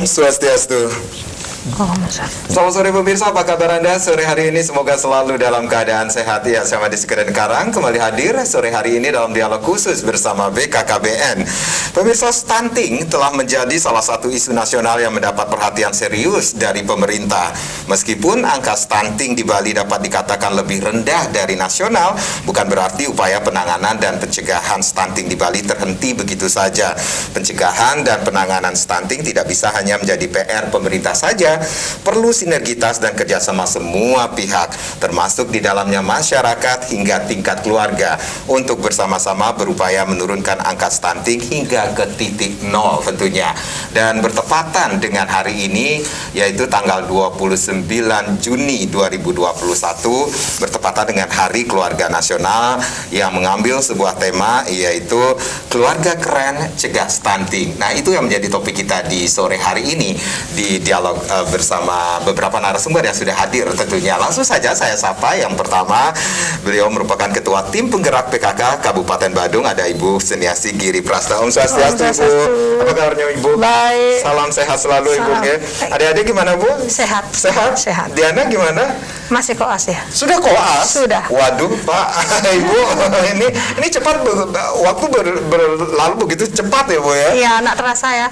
Om Swastiastu. Selamat sore pemirsa, apa kabar Anda sore hari ini? Semoga selalu dalam keadaan sehat ya. Saya Madi Sekedar Karang kembali hadir sore hari ini dalam dialog khusus bersama BKKBN. Pemirsa, stunting telah menjadi salah satu isu nasional yang mendapat perhatian serius dari pemerintah. Meskipun angka stunting di Bali dapat dikatakan lebih rendah dari nasional, bukan berarti upaya penanganan dan pencegahan stunting di Bali terhenti begitu saja. Pencegahan dan penanganan stunting tidak bisa hanya menjadi PR pemerintah saja. Perlu sinergitas dan kerjasama semua pihak, termasuk di dalamnya masyarakat hingga tingkat keluarga, untuk bersama-sama berupaya menurunkan angka stunting hingga ke titik nol tentunya. Dan bertepatan dengan hari ini, yaitu tanggal 29 Juni 2021, bertepatan dengan Hari Keluarga Nasional yang mengambil sebuah tema, yaitu Keluarga Keren Cegah Stunting. Nah, itu yang menjadi topik kita di sore hari ini di dialog bersama beberapa narasumber yang sudah hadir tentunya. Langsung saja saya sapa yang pertama, beliau merupakan Ketua Tim Penggerak PKK Kabupaten Badung, ada Ibu Seniasi Giri Prasta. Om Swastiastu, Ibu. Apa kabarnya Ibu? Baik. Salam sehat selalu Ibu. Adik-adik gimana Bu? Sehat. Sehat? Sehat. Diana gimana? Masih koas ya? Sudah koas? Sudah. Waduh Pak, Ibu, ini cepat, waktu berlalu begitu cepat ya Bu ya? Iya, nak terasa ya.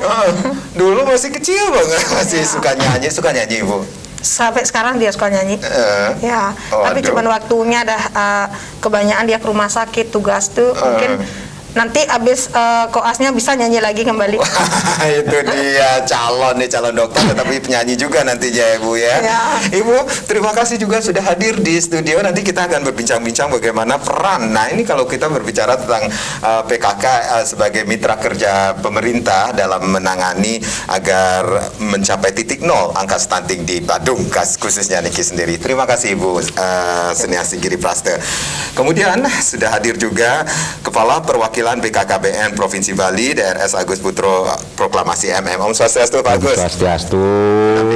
Dulu masih kecil banget, masih suka nyanyi Ibu. Sampai sekarang dia suka nyanyi. Ya, tapi Waduh. cuman waktunya dah kebanyakan dia ke rumah sakit, tugas tuh mungkin nanti abis koasnya bisa nyanyi lagi kembali. Wah, itu dia calon dokter tetapi penyanyi juga nantinya ya Bu ya. Ya. Ibu, terima kasih juga sudah hadir di studio. Nanti kita akan berbincang-bincang bagaimana peran. Nah, ini kalau kita berbicara tentang PKK sebagai mitra kerja pemerintah dalam menangani agar mencapai titik nol angka stunting di Badung, khususnya Niki sendiri. Terima kasih Ibu Seniasi Giri Praste. Kemudian sudah hadir juga Kepala Perwakilan BKKBN Provinsi Bali, DRS Agus Putro Proklamasi MM. Om Swastiastu Pak Agus. Om Swastiastu.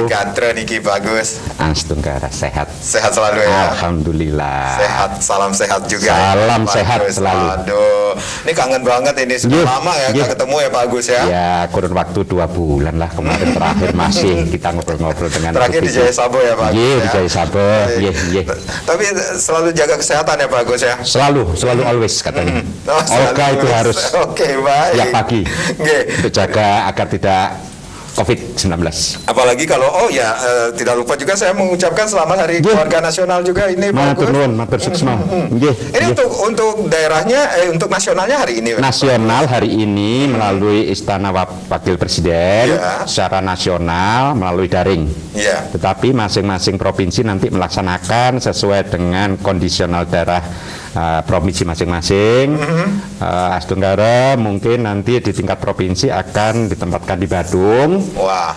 Kantre Niki Pak Agus. Anstungkara sehat. Sehat selalu ya. Alhamdulillah. Sehat, salam sehat juga. Salam Pak sehat Agus. selalu. Aduh, ini kangen banget ini sudah lama ya nggak ketemu ya Pak Agus ya. Ya, kurun waktu 2 bulan lah kemarin terakhir masih kita ngobrol-ngobrol dengan Terakhir di Jaya Sabo ya Pak Agus. Iya, di ya? Jaya Sabo. Iya. Tapi selalu jaga kesehatan ya Pak Agus ya. Selalu always katanya. Olga itu harus baik. tiap pagi untuk jaga agar tidak COVID-19. Apalagi kalau tidak lupa juga saya mengucapkan selamat Hari Keluarga Nasional juga ini Pak Agus. Matur nuwun, matur suksma. Ini untuk daerahnya untuk nasionalnya hari ini. Nasional hari ini melalui Istana Wakil Presiden secara nasional melalui daring. Tetapi masing-masing provinsi nanti melaksanakan sesuai dengan kondisional daerah provinsi masing-masing. Astunggara mungkin nanti di tingkat provinsi akan ditempatkan di Badung.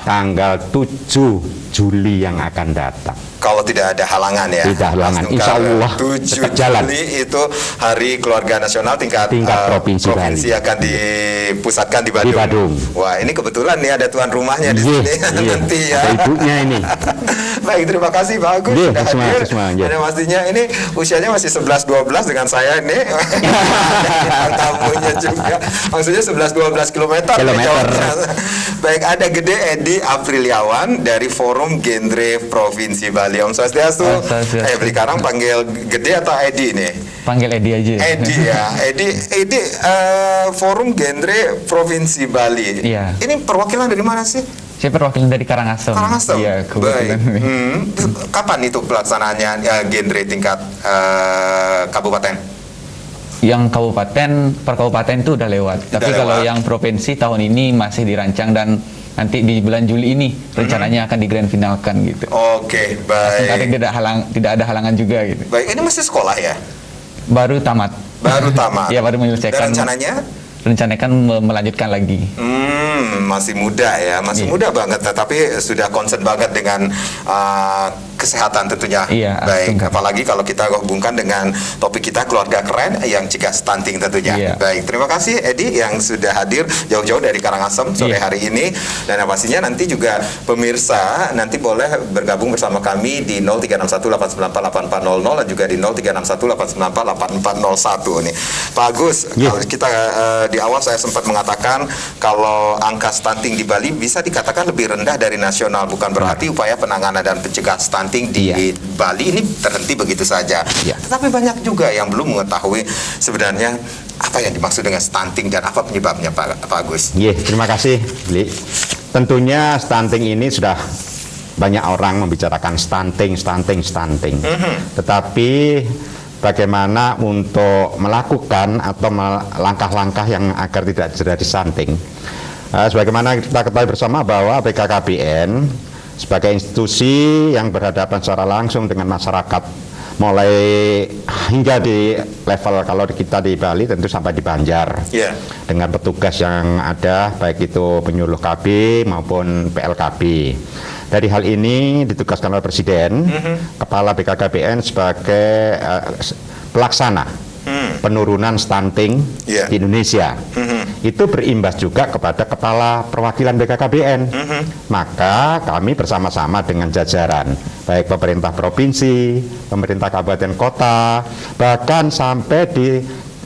Tanggal 7 Juli yang akan datang. Kalau tidak ada halangan ya. Tidak halangan, insya Allah 7 jalan. Juli itu Hari Keluarga Nasional tingkat provinsi akan dipusatkan di Badung. Wah, ini kebetulan nih ada tuan rumahnya di sini nanti ya. Ada ibunya ini. Baik, terima kasih Pak Agus sudah hadir. Dan pastinya ini usianya masih 11-12 dengan saya ini. Tamunya juga. Maksudnya 11-12 kilometer. Baik, ada Gede Edi Apriliawan dari Forum Genre Provinsi Bali. Om Swastiastu. Beli Karang panggil Gede atau Edi nih? Panggil Edi aja. Edi ya. Edi Forum Genre Provinsi Bali. Iya. Ini perwakilan dari mana sih? Saya perwakilan dari Karangasem. Karangasem. Iya, kebetulan. Kapan itu pelaksanaannya genre tingkat kabupaten? Yang kabupaten per kabupaten itu udah lewat. Tapi kalau yang provinsi tahun ini masih dirancang dan nanti di bulan Juli ini rencananya akan di grand finalkan gitu. Oke, baik. Tapi tidak ada halangan juga gitu. Baik, ini masih sekolah ya? Baru tamat. Iya, baru menyelesaikan. Dan rencananya? Rencanakan melanjutkan lagi. Masih muda ya, muda banget, tetapi sudah concern banget dengan kesehatan tentunya. Iya, Baik, apalagi kalau kita hubungkan dengan topik kita keluarga keren yang cegah stunting tentunya. Iya. Baik, terima kasih Edi yang sudah hadir jauh-jauh dari Karangasem sore hari ini, dan yang pastinya nanti juga pemirsa nanti boleh bergabung bersama kami di 0361894800 dan juga di 0361894841 nih. Pak Agus, kalau kita di awal saya sempat mengatakan kalau angka stunting di Bali bisa dikatakan lebih rendah dari nasional, bukan berarti upaya penanganan dan pencegahan stunting di Bali ini terhenti begitu saja. Tetapi banyak juga yang belum mengetahui sebenarnya apa yang dimaksud dengan stunting dan apa penyebabnya, Pak Agus. Terima kasih, Bli. Tentunya stunting ini sudah banyak orang membicarakan stunting. Tetapi bagaimana untuk melakukan atau langkah-langkah yang agar tidak terjadi stunting. Sebagaimana kita ketahui bersama bahwa BKKBN sebagai institusi yang berhadapan secara langsung dengan masyarakat, mulai hingga di level kalau kita di Bali tentu sampai di Banjar, dengan petugas yang ada baik itu penyuluh KB maupun PLKB. Dari hal ini ditugaskan oleh Presiden, Kepala BKKBN sebagai pelaksana penurunan stunting di Indonesia. Itu berimbas juga kepada Kepala Perwakilan BKKBN. Maka kami bersama-sama dengan jajaran, baik pemerintah provinsi, pemerintah kabupaten kota, bahkan sampai di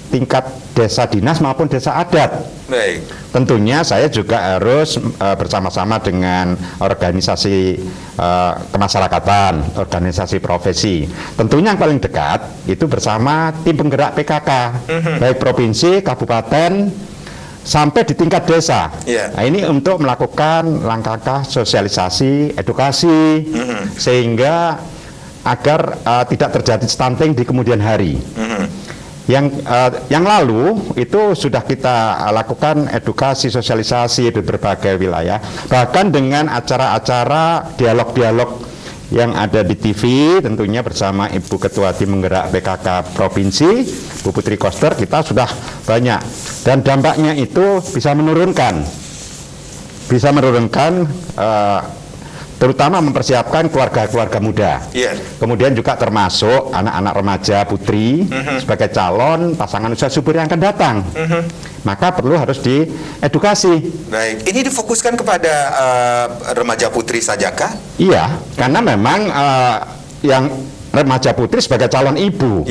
tingkat desa dinas maupun desa adat. Tentunya saya juga harus bersama-sama dengan organisasi kemasyarakatan, organisasi profesi. Tentunya yang paling dekat itu bersama tim penggerak PKK, baik provinsi, kabupaten, sampai di tingkat desa. Nah, ini untuk melakukan langkah-langkah sosialisasi, edukasi, sehingga agar tidak terjadi stunting di kemudian hari. Yang lalu itu sudah kita lakukan edukasi sosialisasi di berbagai wilayah, bahkan dengan acara-acara dialog-dialog yang ada di TV, tentunya bersama Ibu Ketua Tim Penggerak PKK Provinsi, Bu Putri Koster, kita sudah banyak, dan dampaknya itu bisa menurunkan terutama mempersiapkan keluarga-keluarga muda. Kemudian juga termasuk anak-anak remaja putri sebagai calon pasangan usia subur yang akan datang. Maka perlu harus diedukasi. Baik, ini difokuskan kepada remaja putri sajakah? Iya, karena memang yang remaja putri sebagai calon ibu.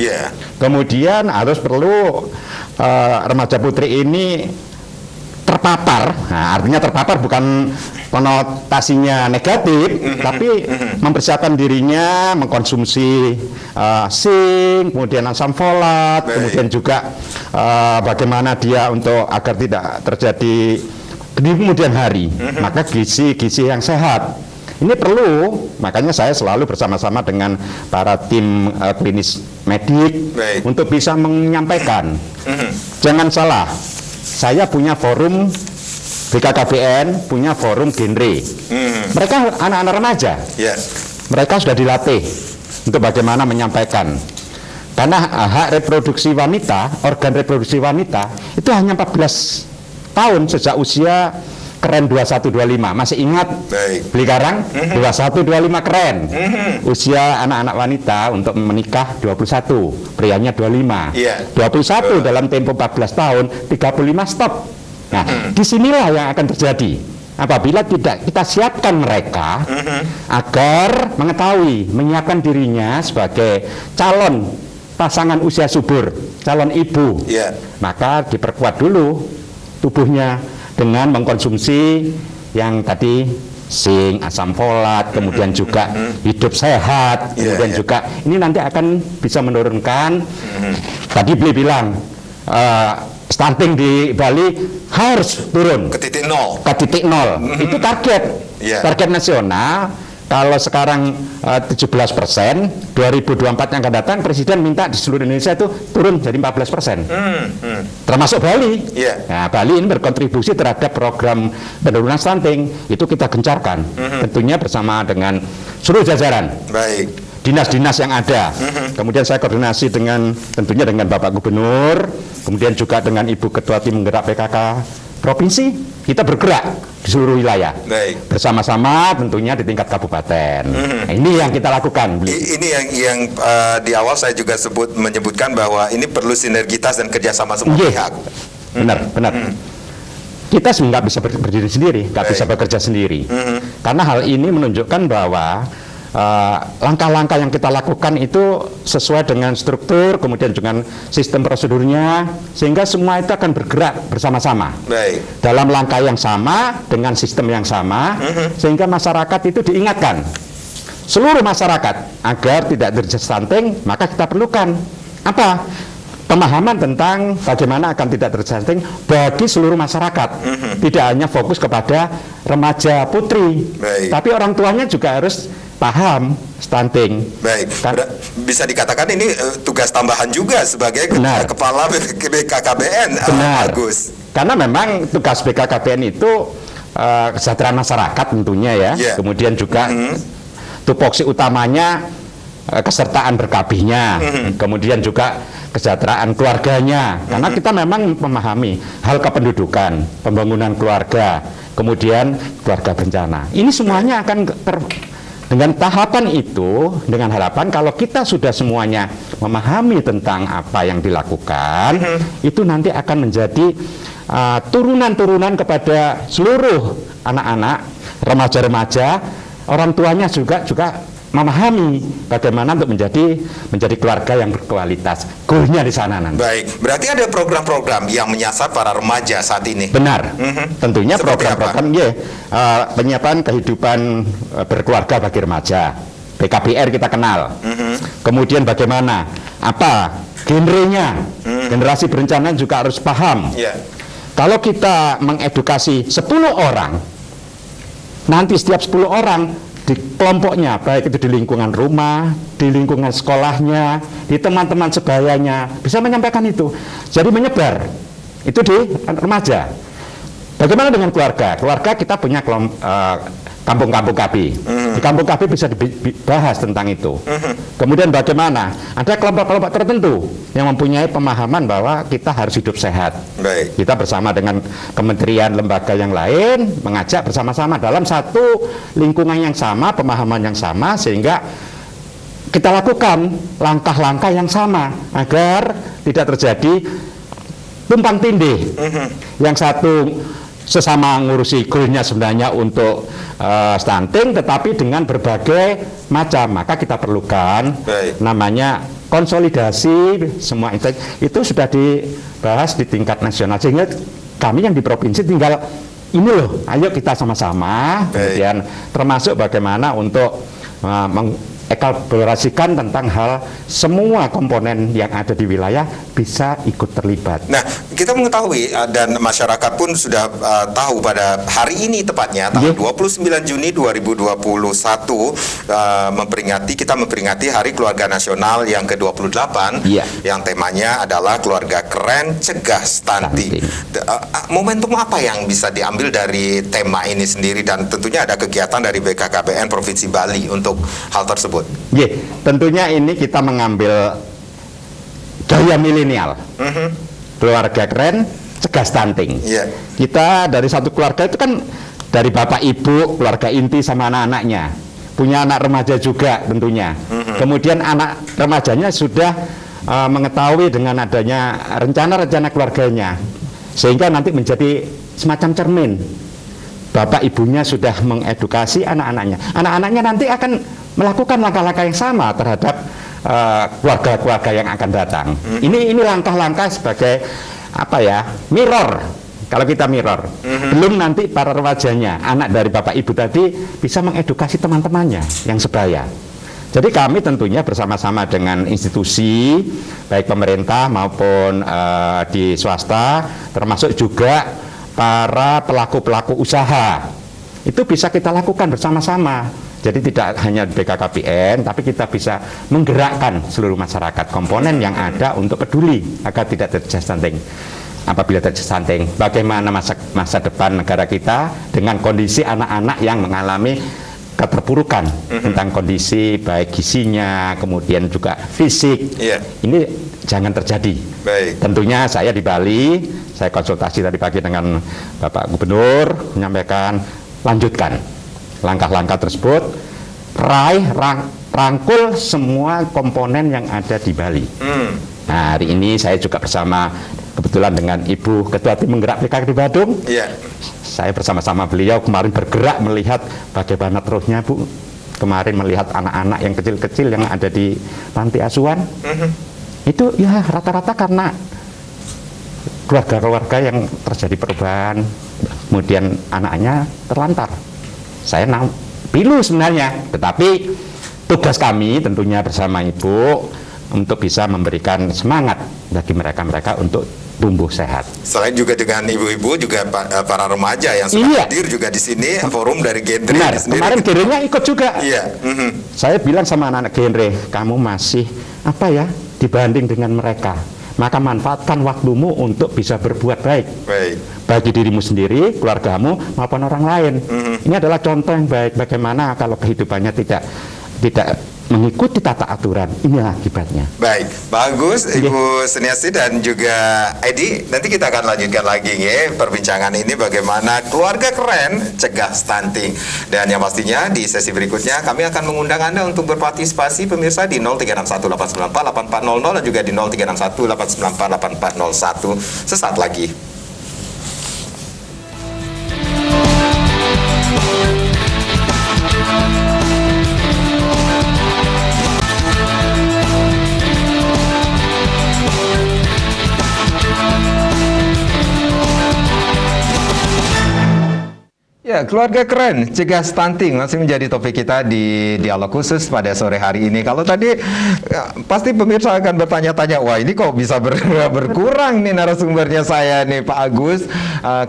Kemudian harus perlu remaja putri ini terpapar. Nah, artinya terpapar bukan konotasinya negatif, tapi mempersiapkan dirinya mengkonsumsi zinc, kemudian asam folat, kemudian juga bagaimana dia untuk agar tidak terjadi di kemudian hari, maka gizi-gizi yang sehat. Ini perlu, makanya saya selalu bersama-sama dengan para tim klinis medik untuk bisa menyampaikan. Jangan salah, saya punya forum BKKBN, punya forum genre. Mereka anak-anak remaja. Mereka sudah dilatih untuk bagaimana menyampaikan. Karena hak reproduksi wanita, organ reproduksi wanita itu hanya 14 tahun sejak usia keren 21-25. Masih ingat Beli Karang? 21-25 keren. Usia anak-anak wanita untuk menikah 21, prianya 25. 21 dalam tempo 14 tahun, 35 stop. Nah, disinilah yang akan terjadi apabila tidak kita siapkan mereka agar mengetahui, menyiapkan dirinya sebagai calon pasangan usia subur, calon ibu. Maka diperkuat dulu tubuhnya dengan mengkonsumsi yang tadi zinc, asam folat, kemudian juga hidup sehat, kemudian juga ini nanti akan bisa menurunkan. Tadi Beli bilang stunting di Bali harus turun ke titik nol. Itu target nasional. Kalau sekarang 17%, 2024 yang akan datang Presiden minta di seluruh Indonesia itu turun jadi 14%. Termasuk Bali. Nah, Bali ini berkontribusi terhadap program penurunan stunting, itu kita gencarkan. Tentunya bersama dengan seluruh jajaran. Dinas-dinas yang ada. Kemudian saya koordinasi tentunya dengan Bapak Gubernur, kemudian juga dengan Ibu Ketua Tim Penggerak PKK provinsi, kita bergerak di seluruh wilayah. Baik. Bersama-sama tentunya di tingkat kabupaten. Nah, ini yang kita lakukan. Ini yang di awal saya juga menyebutkan bahwa ini perlu sinergitas dan kerjasama semua pihak. Benar. Kita nggak bisa berdiri sendiri, nggak bisa bekerja sendiri. Karena hal ini menunjukkan bahwa langkah-langkah yang kita lakukan itu sesuai dengan struktur, kemudian dengan sistem prosedurnya, sehingga semua itu akan bergerak bersama-sama. Baik. Dalam langkah yang sama, dengan sistem yang sama, sehingga masyarakat itu diingatkan. Seluruh masyarakat agar tidak terjadi stunting, maka kita perlukan apa? Pemahaman tentang bagaimana akan tidak terjadi stunting bagi seluruh masyarakat. Tidak hanya fokus kepada remaja putri, tapi orang tuanya juga harus paham stunting. Baik, bisa dikatakan ini tugas tambahan juga sebagai kepala BKKBN, Agus. Karena memang tugas BKKBN itu kesejahteraan masyarakat tentunya ya. Kemudian juga tupoksi utamanya kesertaan berkabihnya, kemudian juga kesejahteraan keluarganya. Karena kita memang memahami hal kependudukan, pembangunan keluarga, kemudian keluarga bencana. Ini semuanya akan dengan tahapan itu, dengan harapan kalau kita sudah semuanya memahami tentang apa yang dilakukan, itu nanti akan menjadi turunan-turunan kepada seluruh anak-anak, remaja-remaja, orang tuanya juga memahami bagaimana untuk menjadi keluarga yang berkualitas. Goalnya di sana nanti. Baik, berarti ada program-program yang menyasar para remaja saat ini. Benar, tentunya program-program penyiapan kehidupan berkeluarga bagi remaja. BKBR kita kenal. Kemudian bagaimana? Apa genrenya? Generasi berencana juga harus paham. Kalau kita mengedukasi 10 orang, nanti setiap 10 orang di kelompoknya, baik itu di lingkungan rumah, di lingkungan sekolahnya, di teman-teman sebayanya, bisa menyampaikan itu. Jadi menyebar, itu di remaja. Bagaimana dengan keluarga? Keluarga kita punya kampung-kampung KB. Di kampung KB bisa dibahas tentang itu. Kemudian bagaimana? Ada kelompok-kelompok tertentu yang mempunyai pemahaman bahwa kita harus hidup sehat. Baik. Kita bersama dengan kementerian, lembaga yang lain, mengajak bersama-sama dalam satu lingkungan yang sama, pemahaman yang sama, sehingga kita lakukan langkah-langkah yang sama agar tidak terjadi tumpang tindih. Yang satu sesama ngurusi goalnya sebenarnya untuk stunting, tetapi dengan berbagai macam. Maka kita perlukan namanya konsolidasi semua itu sudah dibahas di tingkat nasional, sehingga kami yang di provinsi tinggal ini loh, ayo kita sama-sama, kemudian termasuk bagaimana untuk mengekolaborasikan tentang hal semua komponen yang ada di wilayah bisa ikut terlibat. Nah, kita mengetahui dan masyarakat pun sudah tahu pada hari ini tepatnya tanggal 29 Juni 2021 kita memperingati Hari Keluarga Nasional yang ke-28 yang temanya adalah keluarga keren cegah stunting. Momentum apa yang bisa diambil dari tema ini sendiri, dan tentunya ada kegiatan dari BKKBN Provinsi Bali untuk hal tersebut? Tentunya ini kita mengambil gaya milenial. Keluarga keren cegah stunting. Kita dari satu keluarga itu kan dari bapak ibu, keluarga inti sama anak-anaknya, punya anak remaja juga tentunya. Kemudian anak remajanya sudah mengetahui dengan adanya rencana-rencana keluarganya, sehingga nanti menjadi semacam cermin. Bapak ibunya sudah mengedukasi anak-anaknya. Anak-anaknya nanti akan melakukan langkah-langkah yang sama terhadap keluarga-keluarga yang akan datang. Ini langkah-langkah sebagai mirror. Kalau kita mirror, belum nanti para remajanya, anak dari bapak ibu tadi bisa mengedukasi teman-temannya yang sebaya. Jadi kami tentunya bersama-sama dengan institusi, baik pemerintah maupun di swasta, termasuk juga para pelaku-pelaku usaha, itu bisa kita lakukan bersama-sama. Jadi tidak hanya BKKBN, tapi kita bisa menggerakkan seluruh masyarakat, komponen yang ada untuk peduli agar tidak terjadi stunting. Apabila terjadi stunting, bagaimana masa depan negara kita dengan kondisi anak-anak yang mengalami keterpurukan tentang kondisi baik gizinya, kemudian juga fisik. Ini jangan terjadi. Baik. Tentunya saya di Bali, saya konsultasi tadi pagi dengan Bapak Gubernur, menyampaikan lanjutkan langkah-langkah tersebut, rangkul semua komponen yang ada di Bali. Nah, hari ini saya juga bersama kebetulan dengan Ibu Ketua Tim Penggerak PKK di Badung. Iya. Saya bersama-sama beliau kemarin bergerak melihat bagaimana terusnya, Bu. Kemarin melihat anak-anak yang kecil-kecil yang ada di panti asuhan. Itu ya rata-rata karena keluarga-keluarga yang terjadi perubahan, kemudian anaknya terlantar. Saya pilu sebenarnya, tetapi tugas kami tentunya bersama Ibu untuk bisa memberikan semangat bagi mereka-mereka untuk tumbuh sehat. Selain juga dengan ibu-ibu, juga para remaja yang sudah hadir juga di sini, forum dari genre. Benar, kemarin genrenya ikut juga. Iya. Saya bilang sama anak-anak genre, kamu masih dibanding dengan mereka, maka manfaatkan waktumu untuk bisa berbuat baik. Bagi dirimu sendiri, keluargamu maupun orang lain. Ini adalah contoh yang baik bagaimana kalau kehidupannya tidak mengikuti tata aturan, inilah akibatnya. Baik, bagus Ibu Seniasi dan juga Edi. Nanti kita akan lanjutkan lagi ya perbincangan ini bagaimana keluarga keren cegah stunting. Dan yang pastinya di sesi berikutnya kami akan mengundang Anda untuk berpartisipasi pemirsa di 0361894800 dan juga di 0361894801 sesaat lagi. Ya, keluarga keren, cegah stunting masih menjadi topik kita di dialog khusus pada sore hari ini. Kalau tadi pasti pemirsa akan bertanya-tanya, wah ini kok bisa berkurang nih narasumbernya saya nih Pak Agus,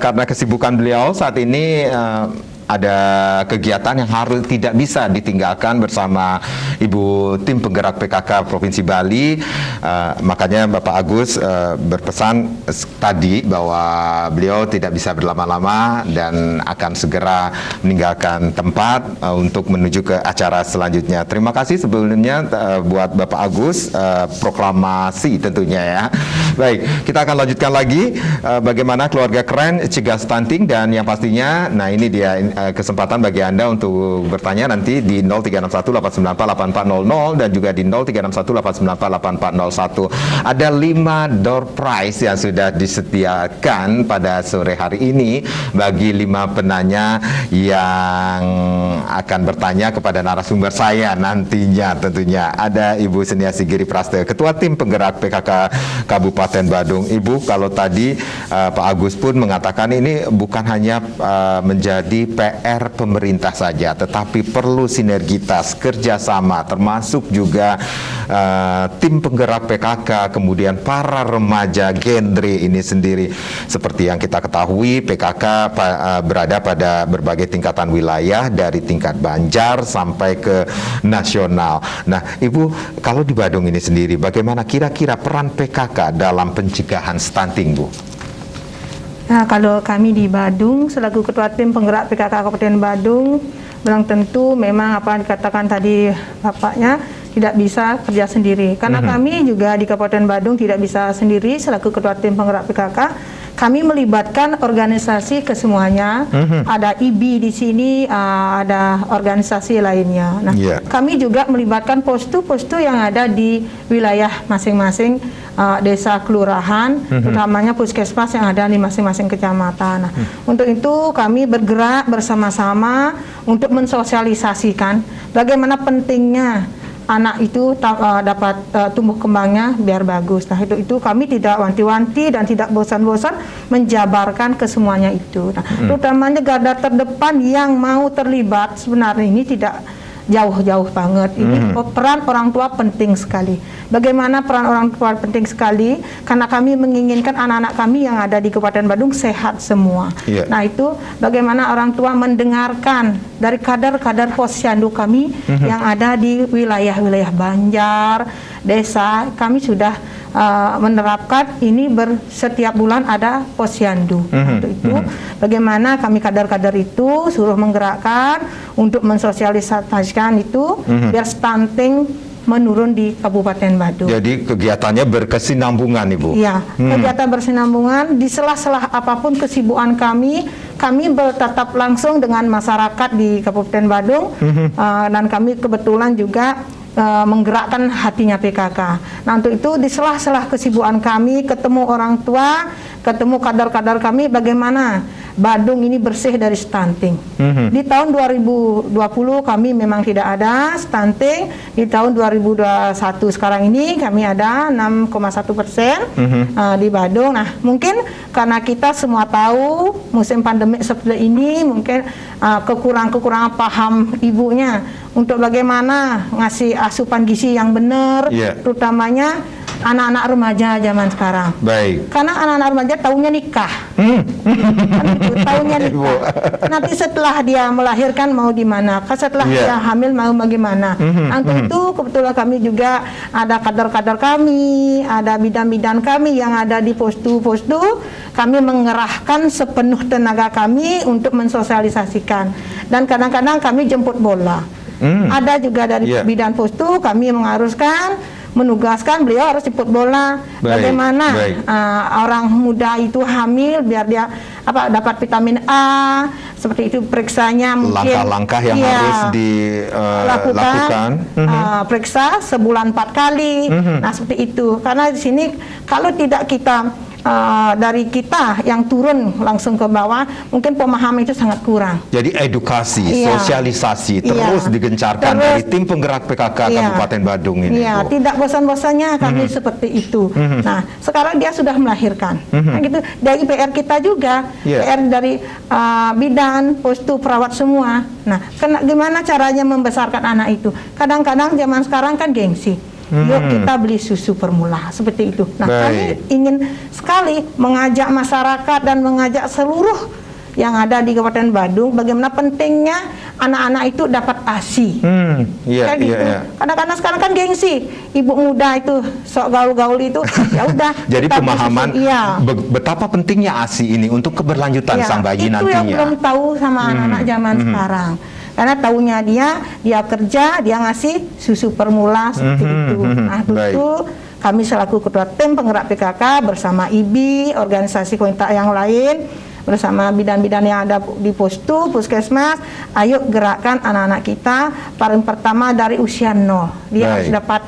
karena kesibukan beliau saat ini ada kegiatan yang harus tidak bisa ditinggalkan bersama Ibu Tim Penggerak PKK Provinsi Bali. Makanya Bapak Agus berpesan tadi bahwa beliau tidak bisa berlama-lama dan akan segera meninggalkan tempat untuk menuju ke acara selanjutnya. Terima kasih sebelumnya buat Bapak Agus, proklamasi tentunya ya. Baik, kita akan lanjutkan lagi bagaimana keluarga keren cegah stunting, dan yang pastinya, nah ini dia kesempatan bagi Anda untuk bertanya nanti di 0361894800 dan juga di 0361894801. Ada 5 door prize yang sudah disediakan pada sore hari ini bagi 5 penanya yang akan bertanya kepada narasumber saya nantinya. Tentunya ada Ibu Seniasi Giri Praste, Ketua Tim Penggerak PKK Kabupaten Badung. Ibu, kalau tadi Pak Agus pun mengatakan ini bukan hanya menjadi PR pemerintah saja, tetapi perlu sinergitas kerjasama, termasuk juga tim penggerak PKK, kemudian para remaja genre ini sendiri. Seperti yang kita ketahui, PKK berada pada berbagai tingkatan wilayah, dari tingkat Banjar sampai ke nasional. Nah, Ibu, kalau di Badung ini sendiri, bagaimana kira-kira peran PKK dalam pencegahan stunting, Bu? Nah, kalau kami di Badung selaku Ketua Tim Penggerak PKK Kabupaten Badung, bilang tentu memang apa yang dikatakan tadi Bapaknya, tidak bisa kerja sendiri. Karena kami juga di Kabupaten Badung tidak bisa sendiri selaku Ketua Tim Penggerak PKK. Kami melibatkan organisasi kesemuanya. Ada IBI di sini, ada organisasi lainnya. Nah, kami juga melibatkan postu-postu yang ada di wilayah masing-masing desa kelurahan, utamanya puskesmas yang ada di masing-masing kecamatan. Nah, untuk itu kami bergerak bersama-sama untuk mensosialisasikan bagaimana pentingnya anak itu dapat tumbuh kembangnya biar bagus. Nah, itu kami tidak wanti-wanti dan tidak bosan-bosan menjabarkan ke semuanya itu. Nah, terutamanya garda terdepan yang mau terlibat sebenarnya ini tidak jauh-jauh banget. Ini peran orang tua penting sekali. Bagaimana peran orang tua penting sekali? Karena kami menginginkan anak-anak kami yang ada di Kabupaten Badung sehat semua. Nah, itu bagaimana orang tua mendengarkan dari kadar-kadar posyandu kami yang ada di wilayah-wilayah Banjar, desa. Kami sudah menerapkan ini setiap bulan ada posyandu. Untuk itu bagaimana kami kadar-kadar itu suruh menggerakkan untuk mensosialisasikan itu biar stunting menurun di Kabupaten Badung. Jadi kegiatannya berkesinambungan, Ibu. Iya, kegiatan bersinambungan di sela-sela apapun kesibukan kami bertatap langsung dengan masyarakat di Kabupaten Badung, dan kami kebetulan juga menggerakkan hatinya PKK. Nah, untuk itu di sela-sela kesibukan kami, ketemu orang tua, ketemu kader-kader kami, bagaimana Badung ini bersih dari stunting. Di tahun 2020 kami memang tidak ada stunting. Di tahun 2021 sekarang ini kami ada 6,1% di Badung. Nah, mungkin karena kita semua tahu musim pandemi seperti ini, mungkin kekurangan paham ibunya untuk bagaimana ngasih asupan gizi yang benar, terutamanya anak-anak remaja zaman sekarang. Baik. Karena anak-anak remaja taunya nikah. Kan itu, taunya nikah. Nanti setelah dia melahirkan mau di mana? Setelah dia hamil mau bagaimana? Untuk itu kebetulan kami juga ada kader-kader kami, ada bidan-bidan kami yang ada di postu-postu. Kami mengerahkan sepenuh tenaga kami untuk mensosialisasikan. Dan kadang-kadang kami jemput bola. Ada juga dari bidan postu kami mengharuskan, menugaskan beliau harus jemput bola. Bagaimana orang muda itu hamil biar dia dapat vitamin A, seperti itu periksanya, mungkin langkah-langkah yang harus dilakukan. Periksa sebulan 4 kali. Nah, seperti itu. Karena di sini kalau tidak kita dari kita yang turun langsung ke bawah, mungkin pemahaman itu sangat kurang. Jadi edukasi, sosialisasi terus digencarkan dari tim penggerak PKK Kabupaten Badung ini. Iya, tidak bosan-bosannya kami seperti itu. Nah, sekarang dia sudah melahirkan. Nah, gitu. Dari PR kita juga, PR dari bidan, postu, perawat semua. Nah, gimana caranya membesarkan anak itu? Kadang-kadang zaman sekarang kan gengsi. Yuk kita beli susu formula, seperti itu. Nah, kami ingin sekali mengajak masyarakat dan mengajak seluruh yang ada di Kabupaten Badung bagaimana pentingnya anak-anak itu dapat ASI. Kayak gitu. Kadang-kadang sekarang kan gengsi, ibu muda itu sok gaul-gaul itu, ya udah. Jadi pemahaman betapa pentingnya ASI ini untuk keberlanjutan sang bayi nantinya. Itu yang belum tahu sama anak-anak zaman sekarang. Karena taunya dia kerja, dia ngasih susu formula seperti itu. Nah, itu kami selaku ketua tim penggerak PKK bersama IBI, organisasi komunitas yang lain, bersama bidan-bidan yang ada di postu, puskesmas, ayo gerakkan anak-anak kita. Paling pertama dari usia 0. Dia harus dapat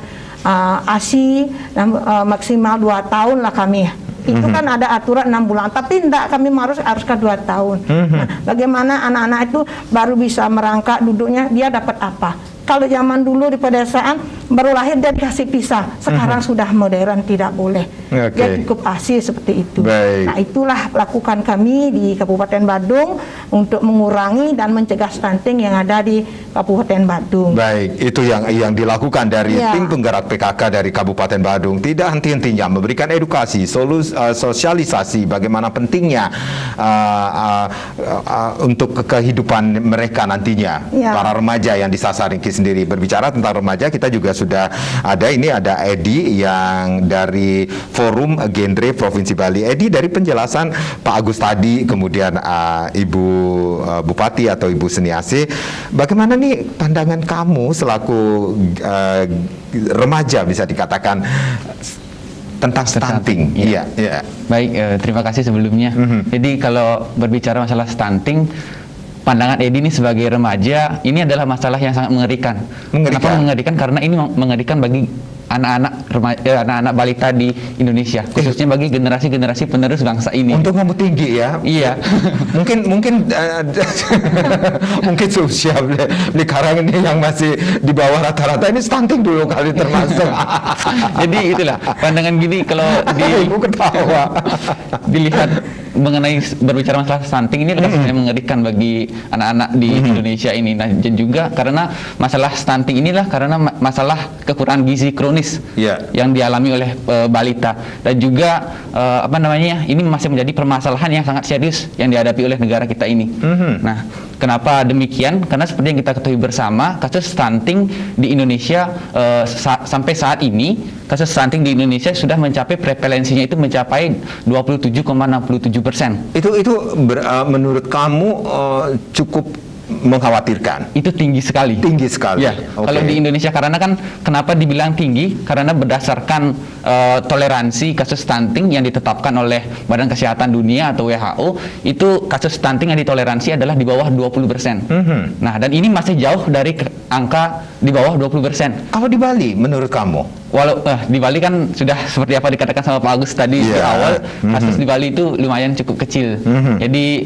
ASI dan maksimal 2 tahun lah kami. Itu kan ada aturan 6 bulan, tapi tidak, kami haruskan 2 tahun. Nah, bagaimana anak-anak itu baru bisa merangkak duduknya, dia dapat apa? Kalau zaman dulu di pedesaan baru lahir dia dikasih pisah, sekarang sudah modern, tidak boleh. Dia cukup ASI seperti itu. Nah, itulah lakukan kami di Kabupaten Badung untuk mengurangi dan mencegah stunting yang ada di Kabupaten Badung. Baik, itu yang dilakukan dari tim penggerak PKK dari Kabupaten Badung. Tidak henti-hentinya memberikan edukasi, sosialisasi bagaimana pentingnya untuk kehidupan mereka nantinya, para remaja yang disasar sendiri. Berbicara tentang remaja, kita juga sudah ada Edi yang dari Forum Genre Provinsi Bali. Edi, dari penjelasan Pak Agus tadi, kemudian Ibu Bupati atau Ibu Seniasi, bagaimana nih pandangan kamu selaku remaja bisa dikatakan tentang stunting? Baik, terima kasih sebelumnya. Jadi kalau berbicara masalah stunting, pandangan Edi ini sebagai remaja, ini adalah masalah yang sangat mengerikan. Kenapa mengerikan? Karena ini mengerikan bagi anak-anak balita di Indonesia, khususnya bagi generasi-generasi penerus bangsa ini. Untuk ngomong tinggi ya. Iya. mungkin seusia sekarang ini yang masih di bawah rata-rata ini stunting dulu kali termasuk. Jadi itulah pandangan gini kalau Ibu ketawa. Dilihat mengenai berbicara masalah stunting ini adalah yang mengerikan bagi anak-anak di Indonesia ini. Nah, dan juga karena masalah stunting inilah karena masalah kekurangan gizi kronis yang dialami oleh balita, dan juga ini masih menjadi permasalahan yang sangat serius yang dihadapi oleh negara kita ini. Nah, kenapa demikian? Karena seperti yang kita ketahui bersama, kasus stunting di Indonesia sampai saat ini, kasus stunting di Indonesia sudah mencapai prevalensinya itu mencapai 27,67%. Itu menurut kamu cukup mengkhawatirkan? Itu tinggi sekali. Tinggi sekali. Ya, kalau di Indonesia, karena kan kenapa dibilang tinggi? Karena berdasarkan toleransi kasus stunting yang ditetapkan oleh Badan Kesehatan Dunia atau WHO, itu kasus stunting yang ditoleransi adalah di bawah 20%. Nah, dan ini masih jauh dari angka di bawah 20%. Kalau di Bali, menurut kamu? Walau di Bali kan sudah seperti apa dikatakan sama Pak Agus tadi di awal, kasus di Bali itu lumayan cukup kecil. Jadi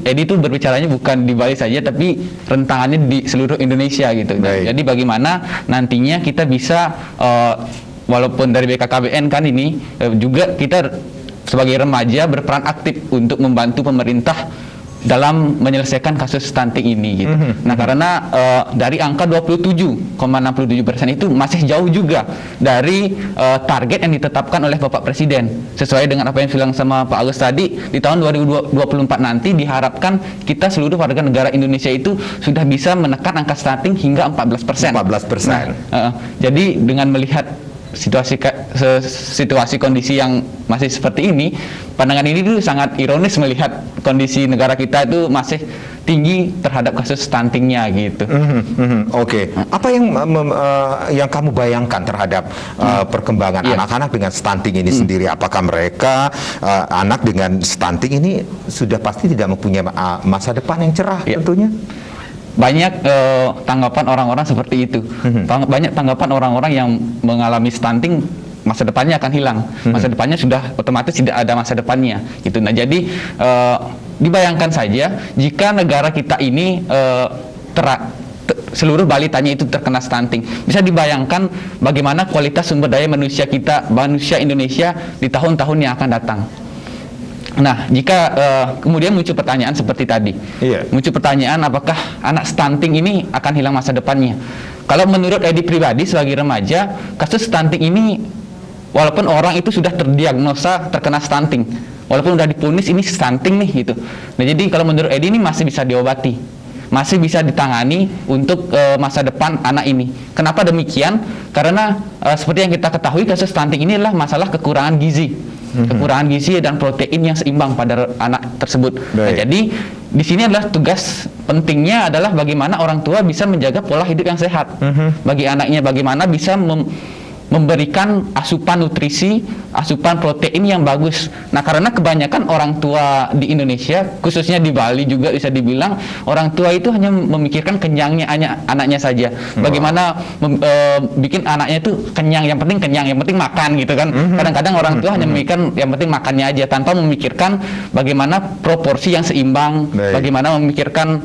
Edi itu berbicaranya bukan di Bali saja, tapi rentangannya di seluruh Indonesia gitu. Jadi bagaimana nantinya kita bisa walaupun dari BKKBN kan ini juga kita sebagai remaja berperan aktif untuk membantu pemerintah dalam menyelesaikan kasus stunting ini gitu. Nah, karena dari angka 27,67% itu masih jauh juga dari target yang ditetapkan oleh Bapak Presiden. Sesuai dengan apa yang bilang sama Pak Agus tadi, di tahun 2024 nanti diharapkan kita seluruh warga negara Indonesia itu sudah bisa menekan angka stunting hingga 14%. 14%. Nah, jadi dengan melihat situasi kondisi yang masih seperti ini, pandangan ini dulu sangat ironis melihat kondisi negara kita itu masih tinggi terhadap kasus stuntingnya gitu. Oke. Apa yang kamu bayangkan terhadap perkembangan anak-anak dengan stunting ini sendiri? Apakah mereka anak dengan stunting ini sudah pasti tidak mempunyai masa depan yang cerah tentunya? Banyak tanggapan orang-orang seperti itu. Banyak tanggapan orang-orang yang mengalami stunting, masa depannya akan hilang. Masa depannya sudah otomatis tidak ada masa depannya gitu. Nah, jadi dibayangkan saja jika negara kita ini seluruh balitanya itu terkena stunting. Bisa dibayangkan bagaimana kualitas sumber daya manusia kita, manusia Indonesia di tahun-tahun yang akan datang. Nah, jika kemudian muncul pertanyaan seperti tadi, muncul pertanyaan apakah anak stunting ini akan hilang masa depannya? Kalau menurut Edi pribadi sebagai remaja, kasus stunting ini walaupun orang itu sudah terdiagnosa terkena stunting, walaupun sudah diponis ini stunting nih gitu. Nah, jadi kalau menurut Edi ini masih bisa diobati, masih bisa ditangani untuk masa depan anak ini. Kenapa demikian? Karena seperti yang kita ketahui, kasus stunting ini adalah masalah kekurangan gizi. Kekurangan gizi dan protein yang seimbang pada anak tersebut. Nah, jadi di sini adalah tugas pentingnya adalah bagaimana orang tua bisa menjaga pola hidup yang sehat bagi anaknya, bagaimana bisa memberikan asupan nutrisi, asupan protein yang bagus. Nah, karena kebanyakan orang tua di Indonesia, khususnya di Bali juga bisa dibilang, orang tua itu hanya memikirkan kenyangnya anaknya saja. Bagaimana bikin anaknya itu kenyang, yang penting kenyang, yang penting makan gitu kan. Kadang-kadang orang tua hanya memikirkan yang penting makannya aja, tanpa memikirkan bagaimana proporsi yang seimbang, bagaimana memikirkan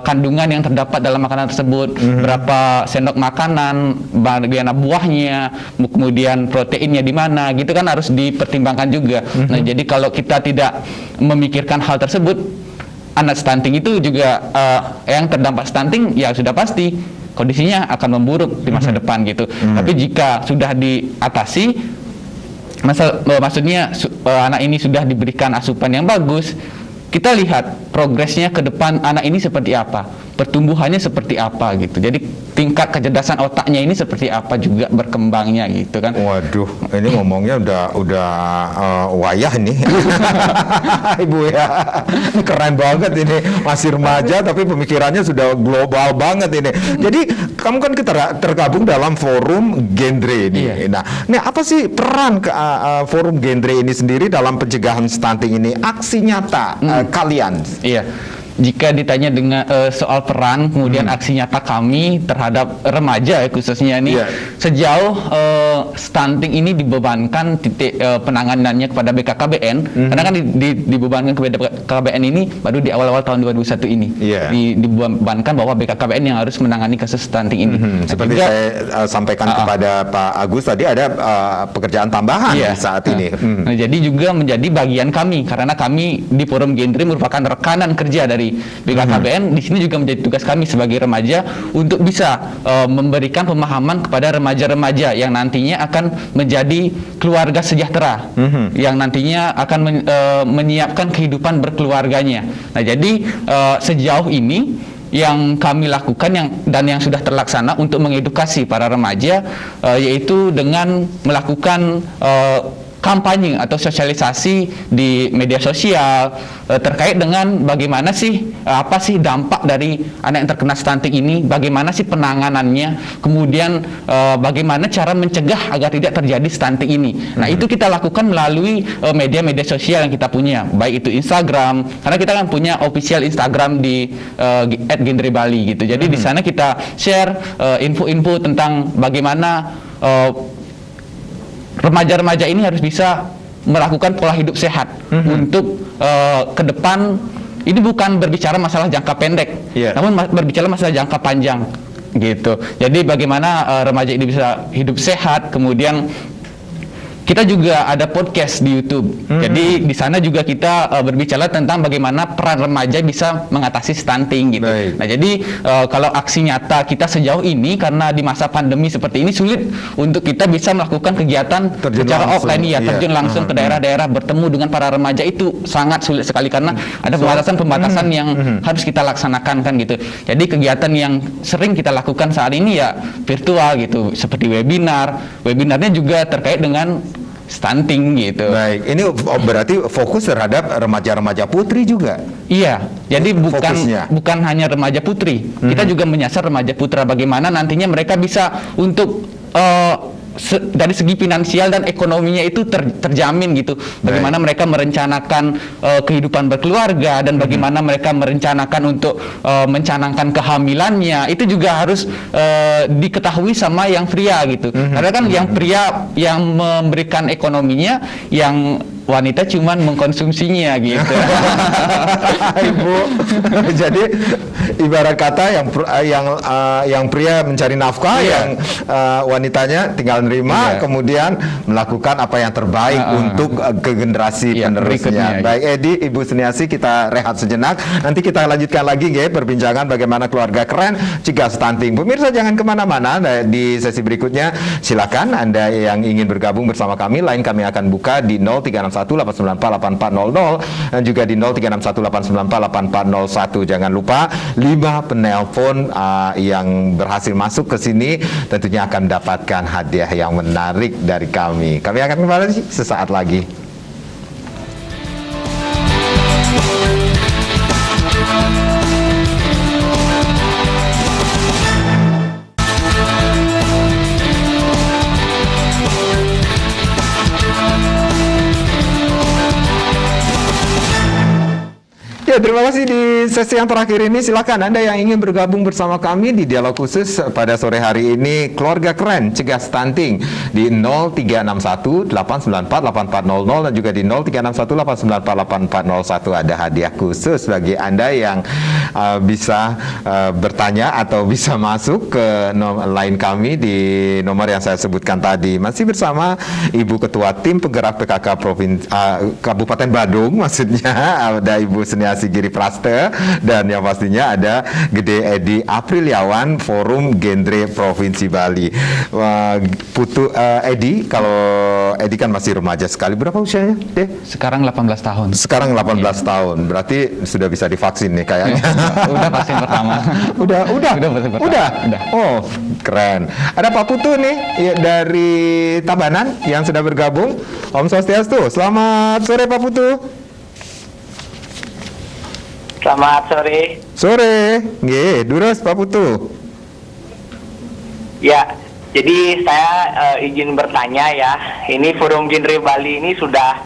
kandungan yang terdapat dalam makanan tersebut, berapa sendok makanan, bagaimana buahnya, kemudian proteinnya di mana, gitu kan harus dipertimbangkan juga. Nah, jadi kalau kita tidak memikirkan hal tersebut, anak stunting itu juga yang terdampak stunting ya sudah pasti kondisinya akan memburuk di masa depan gitu. Tapi jika sudah diatasi, maksudnya anak ini sudah diberikan asupan yang bagus, kita lihat progresnya ke depan anak ini seperti apa, pertumbuhannya seperti apa gitu. Jadi tingkat kecerdasan otaknya ini seperti apa juga berkembangnya gitu kan. Waduh, ini ngomongnya udah wayah nih. Ibu ya. Ini keren banget ini. Masih remaja tapi pemikirannya sudah global banget ini. Jadi kamu kan tergabung dalam forum genre ini. Nah, apa sih peran forum genre ini sendiri dalam pencegahan stunting ini? Aksi nyata kalian. Jika ditanya dengan soal peran kemudian aksi nyata kami terhadap remaja khususnya nih, sejauh stunting ini dibebankan titik penanganannya kepada BKKBN, karena kan dibebankan kepada BKKBN ini baru di awal-awal tahun 2021 ini. Dibebankan bahwa BKKBN yang harus menangani kasus stunting ini. Seperti saya sampaikan kepada Pak Agus tadi, ada pekerjaan tambahan saat ini. Nah, jadi juga menjadi bagian kami, karena kami di forum genre merupakan rekanan kerja dari BKKBN. Di sini juga menjadi tugas kami sebagai remaja untuk bisa memberikan pemahaman kepada remaja-remaja yang nantinya akan menjadi keluarga sejahtera, yang nantinya akan menyiapkan kehidupan berkeluarganya. Nah, jadi sejauh ini yang kami lakukan yang sudah terlaksana untuk mengedukasi para remaja, yaitu dengan melakukan kampanye atau sosialisasi di media sosial terkait dengan bagaimana sih apa sih dampak dari anak yang terkena stunting ini, bagaimana sih penanganannya, kemudian bagaimana cara mencegah agar tidak terjadi stunting ini. Nah, itu kita lakukan melalui media-media sosial yang kita punya, baik itu Instagram, karena kita kan punya official Instagram di @genrebali gitu. Jadi di sana kita share info-info tentang bagaimana remaja-remaja ini harus bisa melakukan pola hidup sehat untuk ke depan. Ini bukan berbicara masalah jangka pendek, namun berbicara masalah jangka panjang gitu. Jadi bagaimana remaja ini bisa hidup sehat, kemudian kita juga ada podcast di YouTube. Jadi di sana juga kita berbicara tentang bagaimana peran remaja bisa mengatasi stunting gitu. Baik. Nah, jadi kalau aksi nyata kita sejauh ini, karena di masa pandemi seperti ini sulit untuk kita bisa melakukan kegiatan secara offline terjun langsung ke daerah-daerah, bertemu dengan para remaja itu sangat sulit sekali karena ada pembatasan-pembatasan yang harus kita laksanakan kan gitu. Jadi kegiatan yang sering kita lakukan saat ini ya virtual gitu, seperti webinar. Webinarnya juga terkait dengan stunting gitu. Baik, ini berarti fokus terhadap remaja-remaja putri juga. Iya, jadi bukan hanya remaja putri, kita juga menyasar remaja putra. Bagaimana nantinya mereka bisa untuk dari segi finansial dan ekonominya itu terjamin gitu. Bagaimana mereka merencanakan kehidupan berkeluarga dan bagaimana mereka merencanakan untuk mencanangkan kehamilannya, itu juga harus diketahui sama yang pria gitu. Karena kan yang pria yang memberikan ekonominya, yang wanita cuman mengkonsumsinya gitu. Ibu, jadi ibarat kata yang pria mencari nafkah, yang wanitanya tinggal nerima, kemudian melakukan apa yang terbaik untuk ke generasi penerusnya. Baik, Edi, Ibu Suniasi, kita rehat sejenak. Nanti kita lanjutkan lagi perbincangan bagaimana keluarga keren cegah stunting. Pemirsa jangan kemana-mana. Di sesi berikutnya silakan Anda yang ingin bergabung bersama kami. Line kami akan buka di 0361894400 dan juga di 0361894401. Jangan lupa 5 penelpon yang berhasil masuk ke sini tentunya akan mendapatkan hadiah yang menarik dari kami. Kami akan kembali sesaat lagi. Ya, terima kasih di sesi yang terakhir ini. Silakan Anda yang ingin bergabung bersama kami di dialog khusus pada sore hari ini, keluarga keren cegah stunting, di 0361-894-8400 dan juga di 0361-894-8401. Ada hadiah khusus bagi Anda yang bisa bertanya atau bisa masuk ke line kami di nomor yang saya sebutkan tadi. Masih bersama Ibu Ketua Tim Penggerak PKK Kabupaten Badung, maksudnya ada Ibu Suniasi Giri Praste, dan yang pastinya ada Gede Edi Apriliawan, Forum Genre Provinsi Bali. Edi, kalau Edi kan masih remaja sekali, berapa usianya deh? Sekarang 18 tahun. Sekarang 18 tahun, berarti sudah bisa divaksin nih kayaknya. Udah vaksin pertama. Udah. Vaksin pertama. Udah. Oh, keren. Ada Pak Putu nih ya, dari Tabanan yang sudah bergabung. Om Swastiastu. Selamat sore Pak Putu. Selamat sore. Sore. Nggih, durus Pak Putu. Ya, jadi saya izin bertanya ya. Ini Forum Genre Bali ini sudah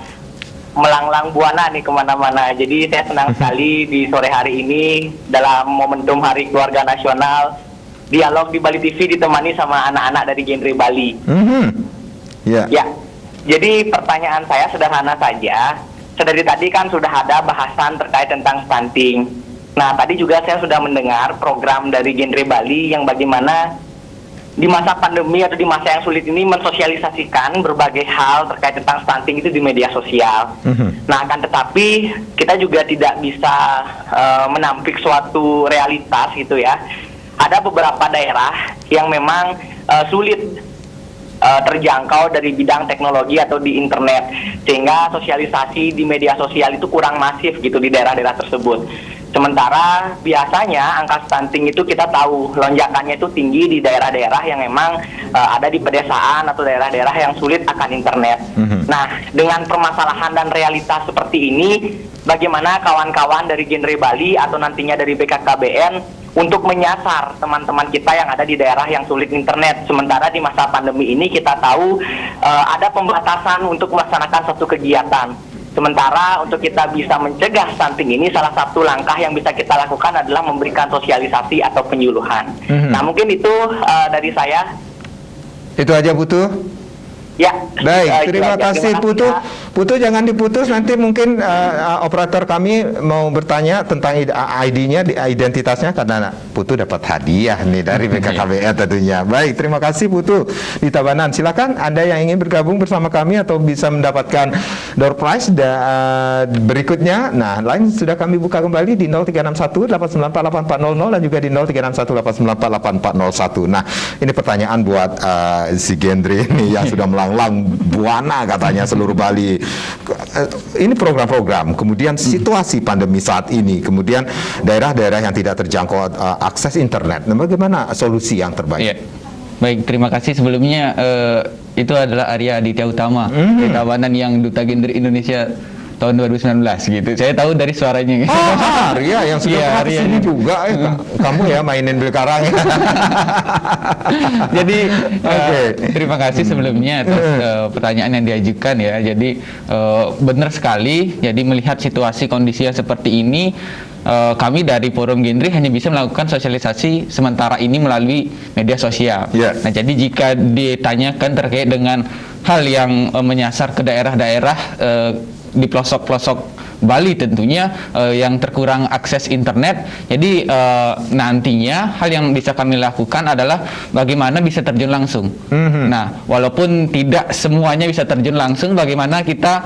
melanglang buana nih kemana-mana. Jadi saya senang sekali di sore hari ini dalam momentum Hari Keluarga Nasional, dialog di Bali TV ditemani sama anak-anak dari Genre Bali. Ya, jadi pertanyaan saya sederhana saja. Dari tadi kan sudah ada bahasan terkait tentang stunting. Nah, tadi juga saya sudah mendengar program dari Genre Bali yang bagaimana di masa pandemi atau di masa yang sulit ini mensosialisasikan berbagai hal terkait tentang stunting itu di media sosial. Nah, akan tetapi kita juga tidak bisa menampik suatu realitas gitu ya. Ada beberapa daerah yang memang sulit terjangkau dari bidang teknologi atau di internet, sehingga sosialisasi di media sosial itu kurang masif gitu di daerah-daerah tersebut. Sementara biasanya angka stunting itu kita tahu lonjakannya itu tinggi di daerah-daerah yang memang ada di pedesaan atau daerah-daerah yang sulit akan internet. Nah, dengan permasalahan dan realitas seperti ini, bagaimana kawan-kawan dari Genre Bali atau nantinya dari BKKBN untuk menyasar teman-teman kita yang ada di daerah yang sulit internet. Sementara di masa pandemi ini kita tahu ada pembatasan untuk melaksanakan satu kegiatan. Sementara untuk kita bisa mencegah stunting ini, salah satu langkah yang bisa kita lakukan adalah memberikan sosialisasi atau penyuluhan. Nah, mungkin itu dari saya. Itu aja Putu. Ya. Baik, terima kasih Putu. Putu jangan diputus, nanti mungkin operator kami mau bertanya tentang ID-nya, identitasnya, karena Putu dapat hadiah nih dari BKKBN tentunya. Baik, terima kasih Putu di Tabanan. Silakan Anda yang ingin bergabung bersama kami atau bisa mendapatkan door prize berikutnya. Nah, lain sudah kami buka kembali di 0361894800 dan juga di 0361894801. Nah, ini pertanyaan buat si Genre ini yang sudah melanglang buana katanya seluruh Bali. Ini program-program, kemudian situasi pandemi saat ini, kemudian daerah-daerah yang tidak terjangkau akses internet. Nah, bagaimana solusi yang terbaik? Ya. Baik, terima kasih sebelumnya. Itu adalah Arya Aditya Utama, Tabanan yang Duta Genre Indonesia tahun 2019 gitu. Saya tahu dari suaranya. Arya yang sudah pernah kesini juga. Kamu ya mainin Bilkarang ya. Jadi terima kasih sebelumnya atas pertanyaan yang diajukan ya. Jadi benar sekali. Jadi melihat situasi kondisi yang seperti ini, kami dari Forum Genre hanya bisa melakukan sosialisasi sementara ini melalui media sosial. Nah, jadi jika ditanyakan terkait dengan hal yang menyasar ke daerah-daerah di pelosok-pelosok Bali tentunya yang terkurang akses internet. Jadi nantinya hal yang bisa kami lakukan adalah bagaimana bisa terjun langsung. Nah, walaupun tidak semuanya bisa terjun langsung, bagaimana kita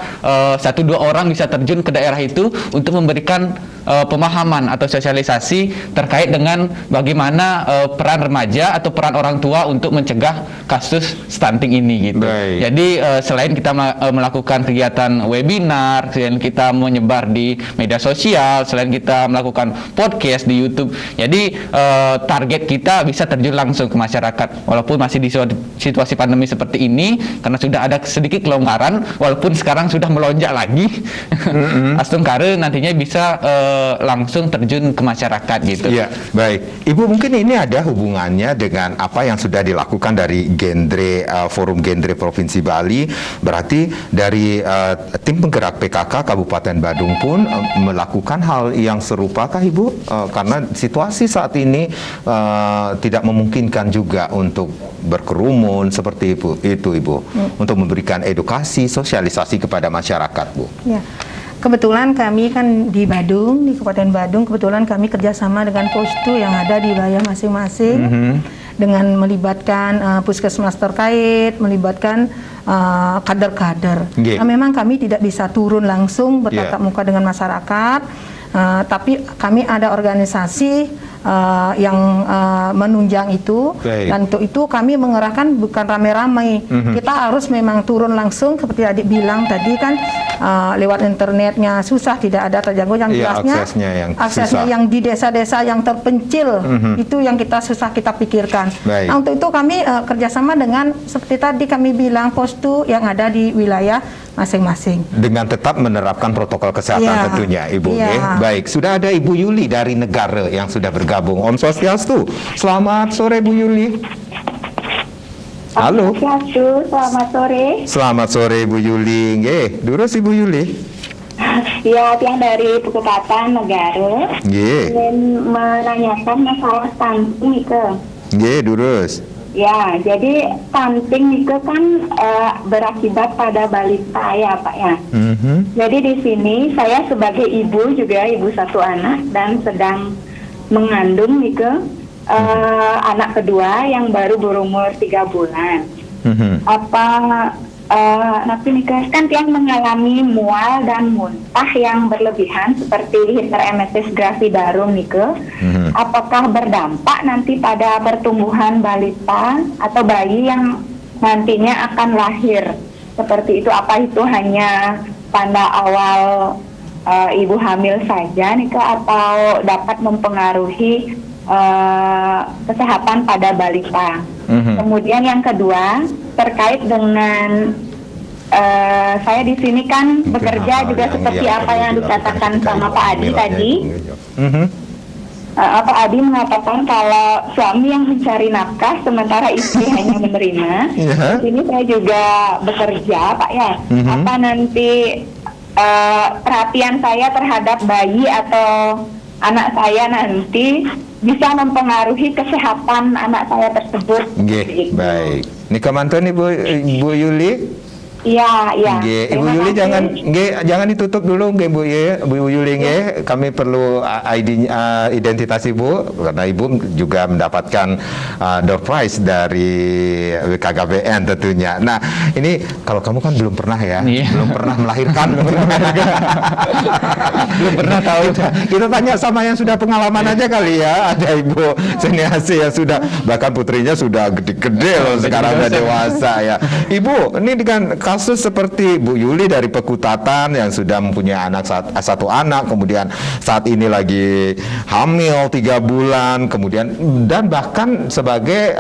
1-2 orang bisa terjun ke daerah itu untuk memberikan pemahaman atau sosialisasi terkait dengan bagaimana peran remaja atau peran orang tua untuk mencegah kasus stunting ini gitu. Jadi selain kita melakukan kegiatan webinar, selain kita menyebar di media sosial, selain kita melakukan podcast di YouTube, jadi target kita bisa terjun langsung ke masyarakat. Walaupun masih di situasi pandemi seperti ini, karena sudah ada sedikit kelonggaran, walaupun sekarang sudah melonjak lagi, Astungkare nantinya bisa langsung terjun ke masyarakat gitu. Ya, baik. Ibu, mungkin ini ada hubungannya dengan apa yang sudah dilakukan dari Genre Forum Genre Provinsi Bali. Berarti dari tim penggerak PKK Kabupaten Badung pun melakukan hal yang serupa kah Ibu? Karena situasi saat ini tidak memungkinkan juga untuk berkerumun seperti itu Ibu, untuk memberikan edukasi, sosialisasi kepada masyarakat, Bu. Ya. Kebetulan kami kan di Badung, di Kabupaten Badung, kebetulan kami kerjasama dengan Postu yang ada di wilayah masing-masing, dengan melibatkan puskesmas terkait, melibatkan kader-kader. Nah, memang kami tidak bisa turun langsung bertatap muka dengan masyarakat, tapi kami ada organisasi yang menunjang itu. Dan untuk itu kami mengerahkan bukan rame-rame. Kita harus memang turun langsung seperti adik bilang tadi kan, lewat internetnya susah, tidak ada terjangkau. Yang jelasnya aksesnya yang di desa-desa yang terpencil, itu yang kita susah kita pikirkan. Nah, untuk itu kami kerjasama dengan seperti tadi kami bilang Postu yang ada di wilayah masing-masing. Dengan tetap menerapkan protokol kesehatan tentunya, Ibu. Baik, sudah ada Ibu Yuli dari Negara yang sudah bergabung. Om Swastiastu. Selamat sore Bu Yuli. Halo. Selamat sore. Selamat sore Bu Yuli. Durus Ibu Yuli. Ya, yang dari Kecamatan Negara. Ingin menanyakan masalah stunting itu. Durus. Ya, jadi stunting itu kan berakibat pada balita ya Pak ya. Jadi di sini saya sebagai ibu juga, ibu satu anak dan sedang mengandung itu anak kedua yang baru berumur 3 bulan. Nanti nikah kan dia mengalami mual dan muntah yang berlebihan seperti hiperemesis gravidarum Nike. Apakah berdampak nanti pada pertumbuhan balita atau bayi yang nantinya akan lahir seperti itu? Apa itu hanya tanda awal ibu hamil saja nih Kak, atau dapat mempengaruhi kesehatan pada balita. Kemudian yang kedua terkait dengan saya di sini kan bekerja juga seperti apa yang dikatakan sama Pak Adi tadi. Pak Adi mengatakan kalau suami yang mencari nafkah sementara istri hanya menerima. Di sini saya juga bekerja, Pak ya. Apa nanti perhatian saya terhadap bayi atau anak saya nanti bisa mempengaruhi kesehatan anak saya tersebut. Baik. Nika mantun Ibu Yuli. Iya, iya. Ibu Yuli jangan ditutup dulu Bu Yuli kami perlu identitas Ibu karena Ibu juga mendapatkan door prize dari WKKBN tentunya. Nah, ini kalau kamu kan belum pernah ya, belum pernah melahirkan. Belum pernah tahu. Kita tanya sama yang sudah pengalaman aja kali ya. Ada Ibu Seniasi yang sudah bahkan putrinya sudah gede-gede loh sekarang udah dewasa ya. Ibu, ini dengan kasus seperti Bu Yuli dari Pekutatan yang sudah mempunyai satu anak, kemudian saat ini lagi hamil 3 bulan, kemudian dan bahkan sebagai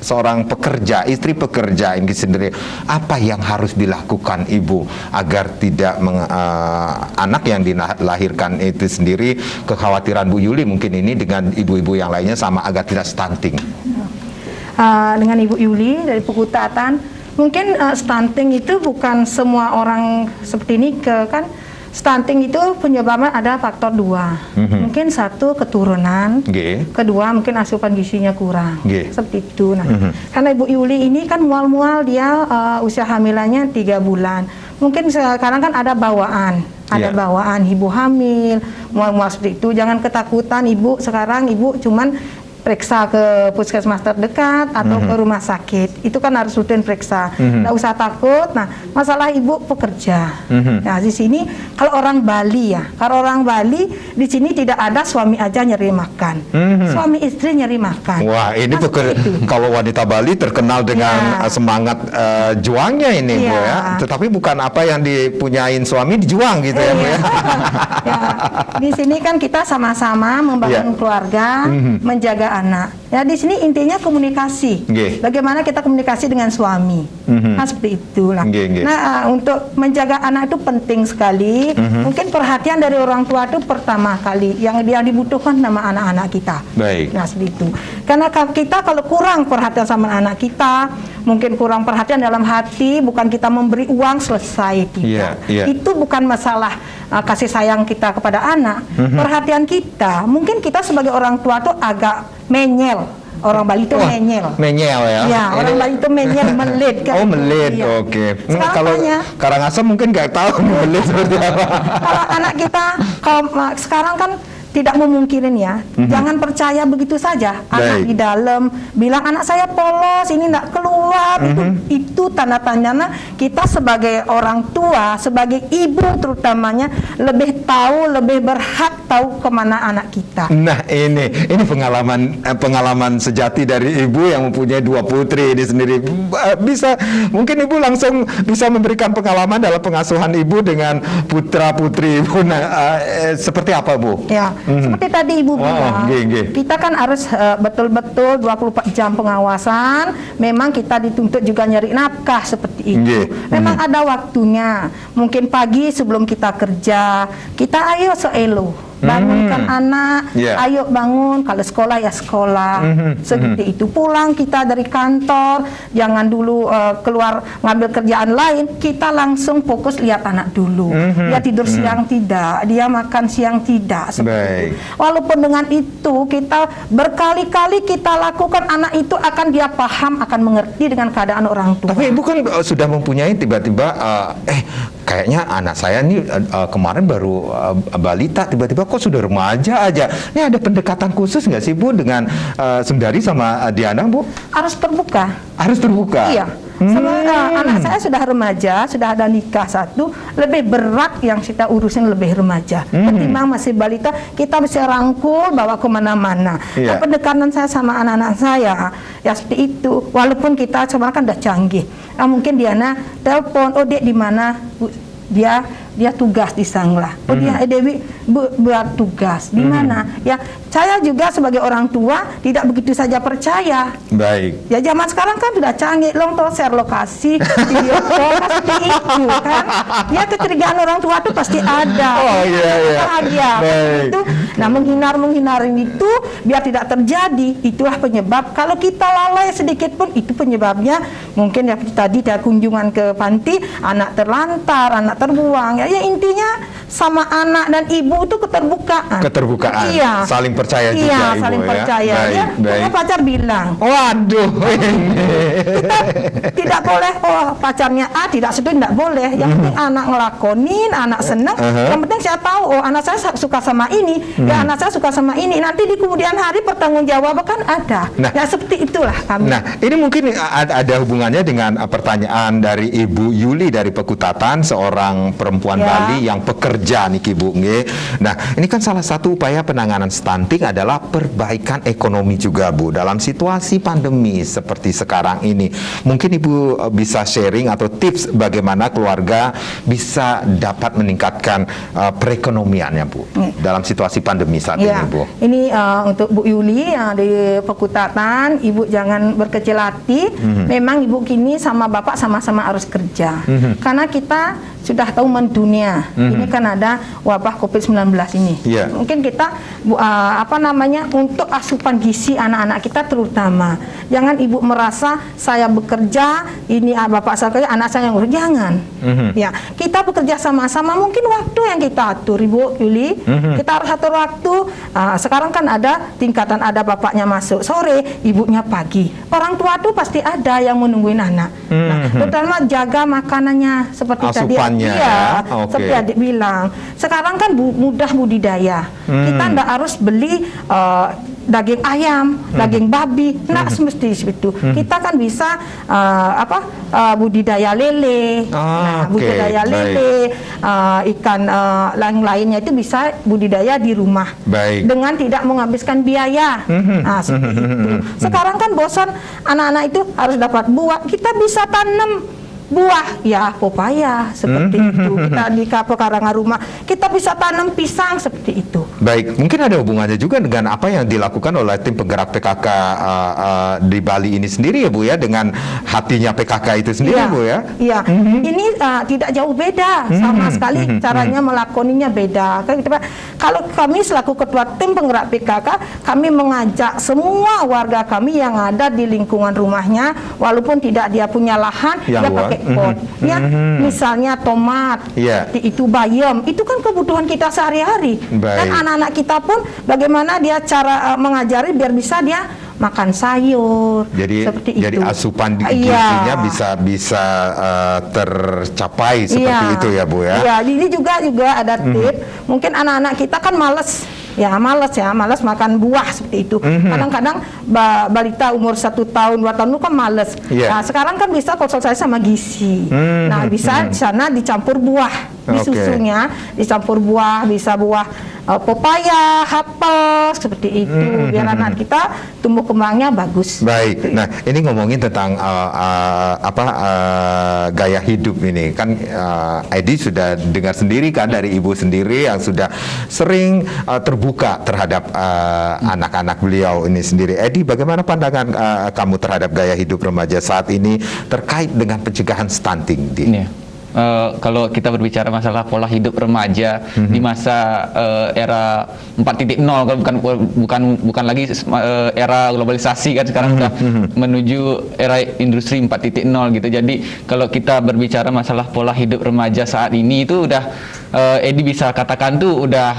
seorang pekerja, istri pekerja ini sendiri, apa yang harus dilakukan Ibu agar tidak anak yang dilahirkan itu sendiri, kekhawatiran Bu Yuli mungkin ini dengan ibu-ibu yang lainnya sama agar tidak stunting? Dengan Ibu Yuli dari Pekutatan, mungkin stunting itu bukan semua orang seperti ini kan. Stunting itu penyebabnya ada faktor 2. Mungkin satu keturunan, kedua mungkin asupan gizinya kurang, seperti itu. Nah, karena Ibu Yuli ini kan mual-mual dia usia hamilannya 3 bulan. Mungkin sekarang kan ada bawaan, ibu hamil, mual-mual seperti itu. Jangan ketakutan Ibu, sekarang Ibu cuman periksa ke puskesmas terdekat atau ke rumah sakit, itu kan harus rutin periksa. Nggak usah takut. Nah, masalah Ibu pekerja. Nah, di sini kalau orang Bali ya, di sini tidak ada suami aja nyari makan, suami istri nyari makan. Wah, ini kalau wanita Bali terkenal dengan semangat juangnya ini Bu ya. Tetapi bukan apa yang dipunyain suami dijuang gitu ya Bu ya. Di sini kan kita sama-sama membangun keluarga, menjaga anak. Ya, di sini intinya komunikasi. Bagaimana kita komunikasi dengan suami. Nah, seperti itulah. Nah, untuk menjaga anak itu penting sekali. Mungkin perhatian dari orang tua itu pertama kali yang dibutuhkan sama anak-anak kita. Nah, seperti itu. Karena kita kalau kurang perhatian sama anak kita, mungkin kurang perhatian dalam hati, bukan kita memberi uang selesai tidak. Itu bukan masalah kasih sayang kita kepada anak. Perhatian kita, mungkin kita sebagai orang tua tuh agak menyel. Orang Bali itu menyel. Menyel ya? Ya, orang Bali itu menyel, melit. Oh, melit, oke. Kalau Karangasem mungkin nggak tahu melit seperti apa. Kalau anak kita, kalau sekarang kan tidak memungkirin ya. Jangan percaya begitu saja. Anak di dalam bilang anak saya polos, ini tidak keluar. Itu tanda-tandanya kita sebagai orang tua, sebagai ibu terutamanya lebih tahu, lebih berhak tahu kemana anak kita. Nah, ini pengalaman sejati dari ibu yang mempunyai 2 putri ini sendiri. Mungkin ibu langsung bisa memberikan pengalaman dalam pengasuhan ibu dengan putra-putri ibu. Seperti apa Bu? Ya. Seperti tadi Ibu bilang, kita kan harus betul-betul 24 jam pengawasan. Memang kita dituntut juga nyari nafkah seperti itu. Memang ada waktunya. Mungkin pagi sebelum kita kerja, kita ayo seelo. Bangunkan anak, ayo bangun, kalau sekolah ya sekolah, seperti itu. Pulang kita dari kantor, jangan dulu keluar ngambil kerjaan lain, kita langsung fokus lihat anak dulu. Dia tidur siang tidak, dia makan siang tidak, seperti itu. Walaupun dengan itu kita berkali-kali kita lakukan, anak itu akan dia paham, akan mengerti dengan keadaan orang tua. Tapi Ibu kan sudah mempunyai tiba-tiba kayaknya anak saya ini kemarin baru balita, tiba-tiba kok sudah remaja aja. Ini ada pendekatan khusus nggak sih Bu dengan Sundari sama Diana Bu? Harus terbuka. Harus terbuka? Iya. Sebenarnya anak saya sudah remaja, sudah ada nikah satu, lebih berat yang kita urusin lebih remaja. Ketimbang masih balita, kita bisa rangkul, bawa kemana-mana. Nah, pendekatan saya sama anak-anak saya, ya seperti itu. Walaupun kita sebenarnya kan udah canggih. Mungkin Diana telepon, oh Dek di mana? Dia dia tugas di Sanglah. Oh dia Dewi buat tugas di mana? Ya saya juga sebagai orang tua tidak begitu saja percaya. Baik. Ya zaman sekarang kan sudah canggih, share lokasi, video call pasti itu kan. Ya kecurigaan orang tua itu pasti ada. Oh iya. Bahagia. Baik. Itu, nah menghindar itu biar tidak terjadi. Itulah penyebab. Kalau kita lalai sedikit pun itu penyebabnya. Mungkin ya tadi dia kunjungan ke panti, anak terlantar, anak terbuang. Ya intinya sama anak dan ibu itu keterbukaan. Iya. Saling percaya juga, iya, Ibu, saling percaya. Baik, Ya, baik. punya pacar bilang, Waduh, kita tidak boleh, pacarnya A tidak setuju, tidak boleh. Yang penting anak ngelakonin, anak seneng. Yang penting saya tahu, anak saya suka sama ini, ya anak saya suka sama ini. Nanti di kemudian hari pertanggungjawaban kan ada. Nah, ya seperti itulah kami. Nah, ini mungkin ada hubungannya dengan pertanyaan dari Ibu Yuli dari Pekutatan, seorang perempuan Bali yang pekerja nih Bu. Nah, ini kan salah satu upaya penanganan stunting adalah perbaikan ekonomi juga Bu. Dalam situasi pandemi seperti sekarang ini, mungkin Ibu bisa sharing atau tips bagaimana keluarga bisa dapat meningkatkan perekonomiannya Bu dalam situasi pandemi saat ini Bu. Ini untuk Bu Yuli di Pekutatan, Ibu jangan berkecil hati. Memang Ibu kini sama Bapak sama-sama harus kerja. Karena kita sudah tahu mendunia. Ini kan ada wabah COVID-19 ini. Mungkin kita untuk asupan gizi anak-anak kita terutama. Jangan Ibu merasa saya bekerja, ini Bapak saya kerja, anak saya yang urus. Jangan. Ya, kita bekerja sama-sama. Mungkin waktu yang kita atur, Ibu Yuli, kita harus atur waktu. Sekarang kan ada tingkatan, ada bapaknya masuk sore, ibunya pagi. Orang tua tuh pasti ada yang menungguin anak. Nah, terutama jaga makanannya seperti tadi. Iya, seperti adik bilang. Sekarang kan mudah budidaya. Kita ndak harus beli daging ayam, daging babi, nggak semesti itu. Kita kan bisa budidaya lele, budidaya lele, ikan lain-lainnya itu bisa budidaya di rumah dengan tidak menghabiskan biaya. Seperti itu. Sekarang kan bosan anak-anak itu harus dapat buah. Kita bisa tanam buah, ya pepaya seperti itu. Kita di pekarangan rumah kita bisa tanam pisang seperti itu. Baik, mungkin ada hubungannya juga dengan apa yang dilakukan oleh tim penggerak PKK di Bali ini sendiri ya Bu ya, dengan hatinya PKK itu sendiri Bu ya. Iya, ini tidak jauh beda sama sekali caranya melakoninya beda. Kalau kami selaku ketua tim penggerak PKK, kami mengajak semua warga kami yang ada di lingkungan rumahnya, walaupun tidak dia punya lahan, dia pakai pot. Ya, misalnya tomat, itu bayam, itu kan kebutuhan kita sehari-hari. Dan anak-anak kita pun bagaimana dia cara mengajari biar bisa dia makan sayur. Seperti jadi itu. asupan gizinya bisa tercapai seperti itu ya Bu ya. Iya, ini juga ada tip. Mungkin anak-anak kita kan malas makan buah seperti itu. Kadang-kadang balita umur 1 tahun 2 tahun itu kan males. Nah, sekarang kan bisa konsultasi sama gizi. Nah, bisa di sana dicampur buah di susunya, dicampur buah, bisa buah pepaya, apel seperti itu, biar anak kita tumbuh kembangnya bagus. Baik. Nah, ini ngomongin tentang gaya hidup ini kan, Edi sudah dengar sendiri kan dari Ibu sendiri yang sudah sering terbuka terhadap anak-anak beliau ini sendiri. Edi, bagaimana pandangan kamu terhadap gaya hidup remaja saat ini terkait dengan pencegahan stunting? Kalau kita berbicara masalah pola hidup remaja di masa era 4.0, bukan lagi era globalisasi kan, sekarang sudah menuju era industri 4.0 gitu. Jadi kalau kita berbicara masalah pola hidup remaja saat ini itu udah Edi bisa katakan tuh udah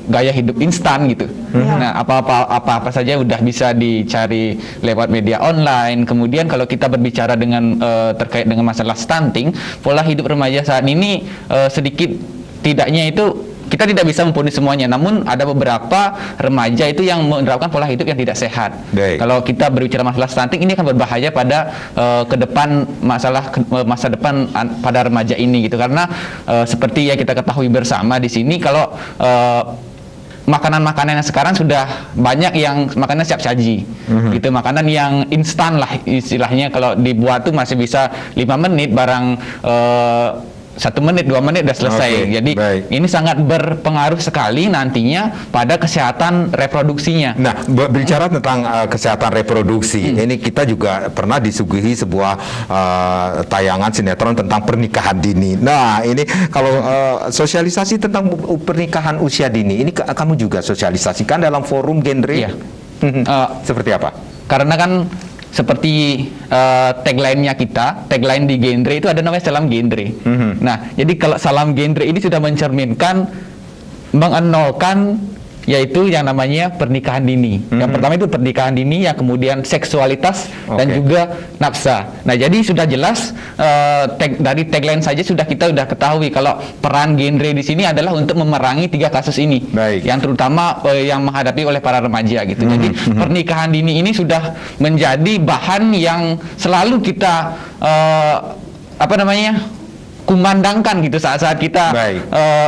gaya hidup instan gitu. Nah, apa saja udah bisa dicari lewat media online. Kemudian kalau kita berbicara dengan terkait dengan masalah stunting, pola hidup remaja saat ini sedikit tidaknya itu kita tidak bisa mempunyai semuanya, namun ada beberapa remaja itu yang menerapkan pola hidup yang tidak sehat. Kalau kita berbicara masalah stunting, ini akan berbahaya pada ke depan, masa depan pada remaja ini gitu. Karena seperti yang kita ketahui bersama di sini, kalau makanan-makanan yang sekarang sudah banyak yang makanan siap saji, gitu, makanan yang instan lah istilahnya. Kalau dibuat tuh masih bisa 5 menit, barang 1 menit 2 menit udah selesai. Oke, Jadi baik. ini sangat berpengaruh sekali nantinya pada kesehatan reproduksinya. Nah, berbicara tentang kesehatan reproduksi, ini kita juga pernah disuguhi sebuah tayangan sinetron tentang pernikahan dini. Nah, ini kalau sosialisasi tentang pernikahan usia dini, ini kamu juga sosialisasikan dalam forum genre? Iya. Seperti apa? Karena kan seperti tagline-nya kita, tagline di genre itu ada namanya salam genre. Nah, jadi kalau salam genre ini sudah mencerminkan mengenolkan yaitu yang namanya pernikahan dini. Yang pertama itu pernikahan dini, yang kemudian seksualitas dan juga nafsa. Nah, jadi sudah jelas dari tagline saja kita sudah ketahui kalau peran genre di sini adalah untuk memerangi 3 kasus ini. Baik. Yang terutama yang menghadapi oleh para remaja gitu. Jadi pernikahan dini ini sudah menjadi bahan yang selalu kita kumandangkan gitu saat-saat kita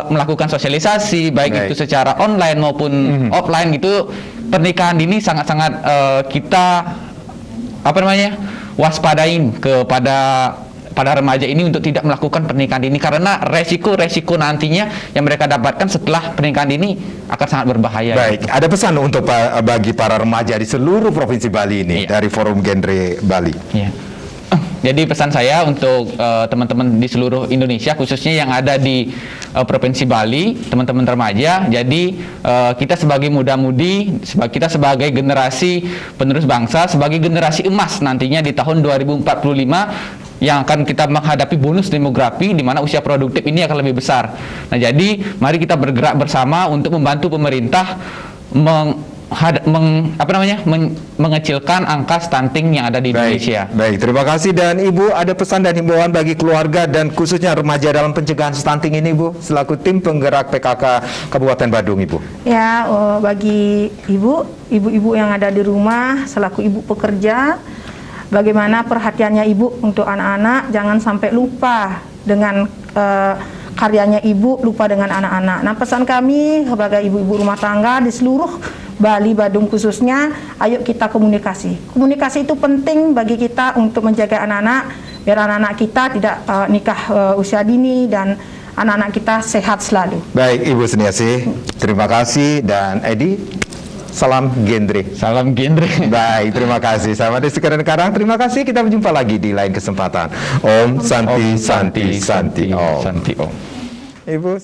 melakukan sosialisasi baik itu secara online maupun offline gitu. Pernikahan dini sangat-sangat kita waspadain kepada remaja ini untuk tidak melakukan pernikahan dini karena resiko nantinya yang mereka dapatkan setelah pernikahan dini akan sangat berbahaya. Baik, ada pesan untuk bagi para remaja di seluruh provinsi Bali ini dari Forum Genre Bali. Iya. Jadi pesan saya untuk teman-teman di seluruh Indonesia, khususnya yang ada di Provinsi Bali, teman-teman remaja. Jadi kita sebagai muda-mudi, kita sebagai generasi penerus bangsa, sebagai generasi emas nantinya di tahun 2045 yang akan kita menghadapi bonus demografi di mana usia produktif ini akan lebih besar. Nah, jadi mari kita bergerak bersama untuk membantu pemerintah mengecilkan angka stunting yang ada di Indonesia. Baik, terima kasih. Dan Ibu, ada pesan dan himbauan bagi keluarga dan khususnya remaja dalam pencegahan stunting ini, Bu, selaku tim penggerak PKK Kabupaten Badung, Ibu. Ya, bagi ibu-ibu yang ada di rumah selaku ibu pekerja, bagaimana perhatiannya ibu untuk anak-anak, jangan sampai lupa dengan karyanya ibu, lupa dengan anak-anak. Nah, pesan kami sebagai ibu-ibu rumah tangga di seluruh Bali, Badung khususnya, ayo kita komunikasi. Komunikasi itu penting bagi kita untuk menjaga anak-anak, biar anak-anak kita tidak nikah usia dini dan anak-anak kita sehat selalu. Baik, Ibu Seniasi, terima kasih. Dan Edi, salam genre. Salam genre. Baik, terima kasih. Saya Made Sekeren Karang, terima kasih. Kita berjumpa lagi di lain kesempatan. Om Santi Santi Santi Om. Santi Om. Ibu,